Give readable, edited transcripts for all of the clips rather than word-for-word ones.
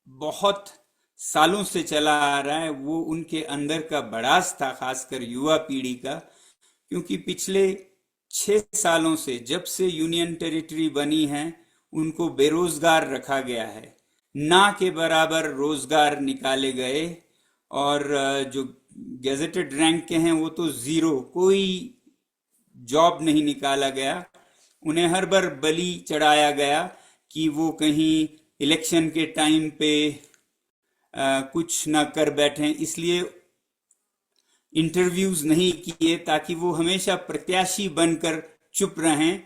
बहुत सालों से चला आ रहा है, वो उनके अंदर का भड़ास था, खासकर युवा पीढ़ी का। क्योंकि पिछले 6 सालों से, जब से यूनियन टेरिटरी बनी है, उनको बेरोजगार रखा गया है। ना के बराबर रोजगार निकाले गए। और जो गेजेटेड रैंक के हैं वो तो जीरो, कोई जॉब नहीं निकाला गया। उन्हें हर बार बलि चढ़ाया गया कि वो कहीं इलेक्शन के टाइम पे कुछ ना कर बैठें, इसलिए इंटरव्यूज नहीं किए, ताकि वो हमेशा प्रत्याशी बनकर चुप रहें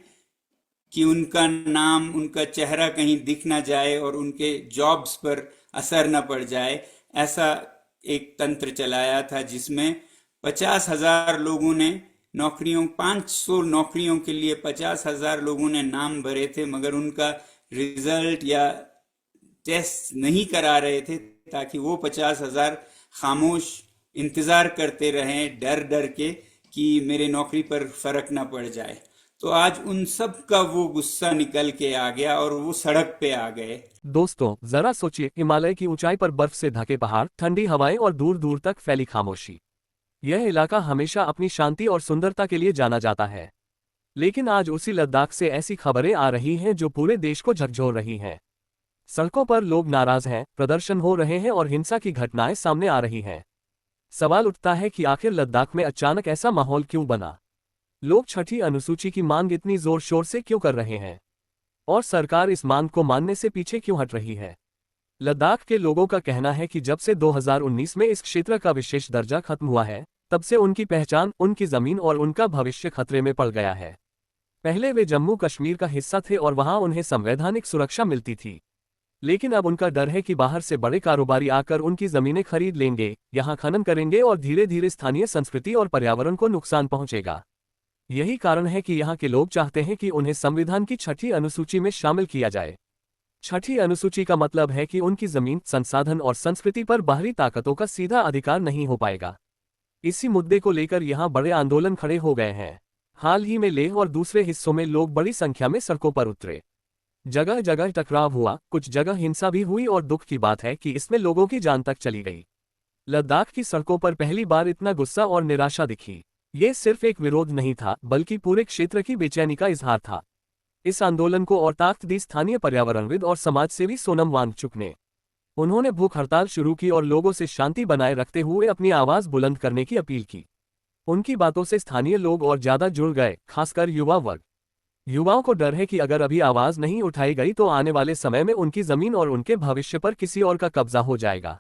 कि उनका नाम, उनका चेहरा कहीं दिख ना जाए और उनके जॉब्स पर असर न पड़ जाए। ऐसा एक तंत्र चलाया था जिसमें 50,000 लोगों ने नौकरियों, 500 नौकरियों के लिए 50,000 लोगों ने नाम भरे थे, मगर उनका रिजल्ट या टेस्ट नहीं करा रहे थे, ताकि वो 50,000 खामोश इंतजार करते रहें, डर डर के कि मेरे नौकरी पर फर्क ना पड़ जाए। तो आज उन सब का वो गुस्सा निकल के आ गया और वो सड़क पे आ गए। दोस्तों, जरा सोचिए, हिमालय की ऊंचाई पर बर्फ से ढके पहाड़, ठंडी हवाएं और दूर दूर तक फैली खामोशी। यह इलाका हमेशा अपनी शांति और सुंदरता के लिए जाना जाता है। लेकिन आज उसी लद्दाख से ऐसी खबरें आ रही हैं जो पूरे देश को झकझोर रही हैं। सड़कों पर लोग नाराज हैं, प्रदर्शन हो रहे हैं और हिंसा की घटनाएं सामने आ रही हैं। सवाल उठता है कि आखिर लद्दाख में अचानक ऐसा माहौल क्यों बना? लोग छठी अनुसूची की मांग इतनी जोर शोर से क्यों कर रहे हैं? और सरकार इस मांग को मानने से पीछे क्यों हट रही है? लद्दाख के लोगों का कहना है कि जब से 2019 में इस क्षेत्र का विशेष दर्जा खत्म हुआ है, तब से उनकी पहचान, उनकी जमीन और उनका भविष्य खतरे में पड़ गया है। पहले वे जम्मू कश्मीर का हिस्सा थे और वहां उन्हें संवैधानिक सुरक्षा मिलती थी। लेकिन अब उनका डर है कि बाहर से बड़े कारोबारी आकर उनकी जमीनें खरीद लेंगे, यहां खनन करेंगे और धीरे धीरे स्थानीय संस्कृति और पर्यावरण को नुकसान पहुंचेगा। यही कारण है कि यहाँ के लोग चाहते हैं कि उन्हें संविधान की छठी अनुसूची में शामिल किया जाए। छठी अनुसूची का मतलब है कि उनकी जमीन, संसाधन और संस्कृति पर बाहरी ताकतों का सीधा अधिकार नहीं हो पाएगा। इसी मुद्दे को लेकर यहाँ बड़े आंदोलन खड़े हो गए हैं। हाल ही में लेह और दूसरे हिस्सों में लोग बड़ी संख्या में सड़कों पर उतरे। जगह जगह टकराव हुआ, कुछ जगह हिंसा भी हुई और दुख की बात है कि इसमें लोगों की जान तक चली गई। लद्दाख की सड़कों पर पहली बार इतना गुस्सा और निराशा दिखी। ये सिर्फ एक विरोध नहीं था, बल्कि पूरे क्षेत्र की बेचैनी का इजहार था। इस आंदोलन को और ताकत दी स्थानीय पर्यावरणविद और समाजसेवी सोनम वांगचुक ने। उन्होंने भूख हड़ताल शुरू की और लोगों से शांति बनाए रखते हुए अपनी आवाज बुलंद करने की अपील की। उनकी बातों से स्थानीय लोग और ज्यादा जुड़ गए, खासकर युवा वर्ग। युवाओं को डर है कि अगर अभी आवाज नहीं उठाई गई तो आने वाले समय में उनकी जमीन और उनके भविष्य पर किसी और का कब्जा हो जाएगा।